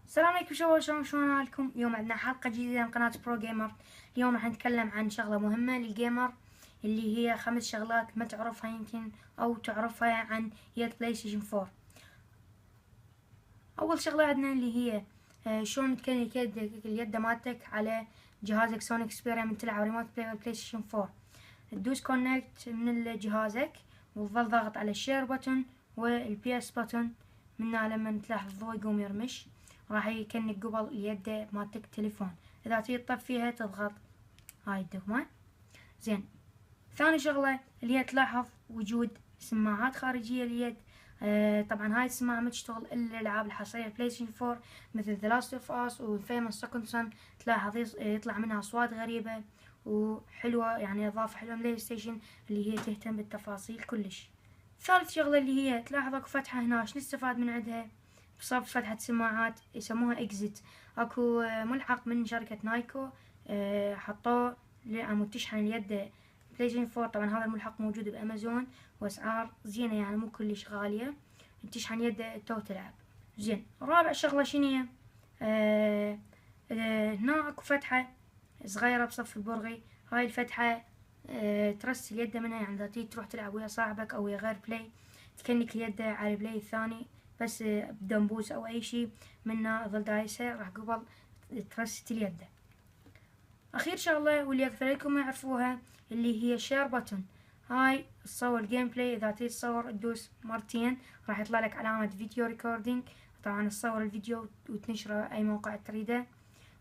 السلام عليكم شباب، شلون حالكم؟ اليوم عندنا حلقة جديدة من قناة برو جيمر. اليوم راح نتكلم عن شغلة مهمة للجيمر، اللي هي 5 شغلات ما تعرفها يمكن أو تعرفها عن يد بلاي ستيشن 4. أول شغلة عندنا اللي هي شلون تكنك اليد مالتك على جهازك سوني اكسبيريا من تلعب ريموت بلاي ستيشن 4. تدوس كونكت من جهازك وتظل ضاغط على الشير بutton والبي اس بutton. منها لما تلاحظ الضوء يقوم يرمش راح يكنك قبل اليد مالتك تليفون. اذا تريد تطفيها تضغط هاي الدقمة. زين، ثاني شغلة اللي هي تلاحظ وجود سماعات خارجية لليد. طبعا هاي السماعة ما تشتغل الا الالعاب الحصرية بلاي ستيشن 4 مثل ذا لاست اوف اس وفيموس سكند سون. تلاحظ يطلع منها اصوات غريبة وحلوة، يعني اضافة حلوة من بلاي ستيشن اللي هي تهتم بالتفاصيل كلش. ثالث شغلة اللي هي تلاحظ اكو فتحة هنا، شنو نستفاد من عندها؟ بصف فتحة سماعات يسموها اكزيت. اكو ملحق من شركة نايكو حطوه لعمود تشحن اليد بلاي ستيشن 4. طبعا هذا الملحق موجود بامازون واسعار زينة، يعني مو كلش غالية. تشحن يد تو تلعب. زين، رابع شغلة شنو هي؟ هنا اكو فتحة صغيرة بصف البرغي. هاي الفتحة ترسل اليد منها، يعني اذا تروح تلعب ويا صاحبك او ويا غير بلاي تكنك اليد على البلاي الثاني بس بدنبوس او اي شي منها ظل دايسة راح قبل ترست اليد. اخير شغلة واللي اكثركم ما يعرفوها اللي هي شير بutton. هاي تصور جيم بلاي، اذا تريد تصور تدوس مرتين راح يطلع لك علامة فيديو ريكوردينج. طبعا تصور الفيديو وتنشره اي موقع تريده.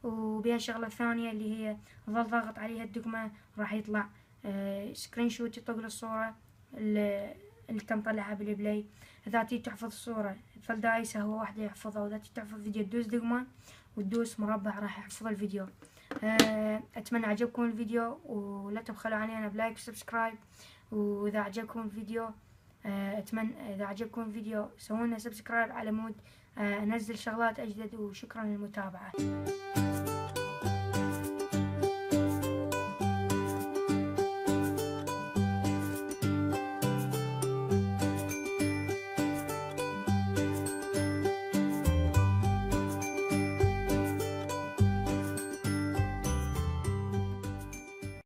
وبها شغلة ثانية اللي هي ظل ضاغط عليها الدقمة راح يطلع سكرين شوت يطق الصورة اللي تم طلعها بالبلاي. اذا تريد تحفظ الصورة تظل دايسة هو واحدة يحفظها، واذا تريد تحفظ فيديو تدوس دقمة وتدوس مربع راح يحفظ الفيديو. اتمنى عجبكم الفيديو ولا تبخلوا علينا بلايك وسبسكرايب. واذا عجبكم الفيديو اتمنى اذا عجبكم الفيديو سووا لنا سبسكرايب على مود انزل شغلات اجدد. وشكرا للمتابعة.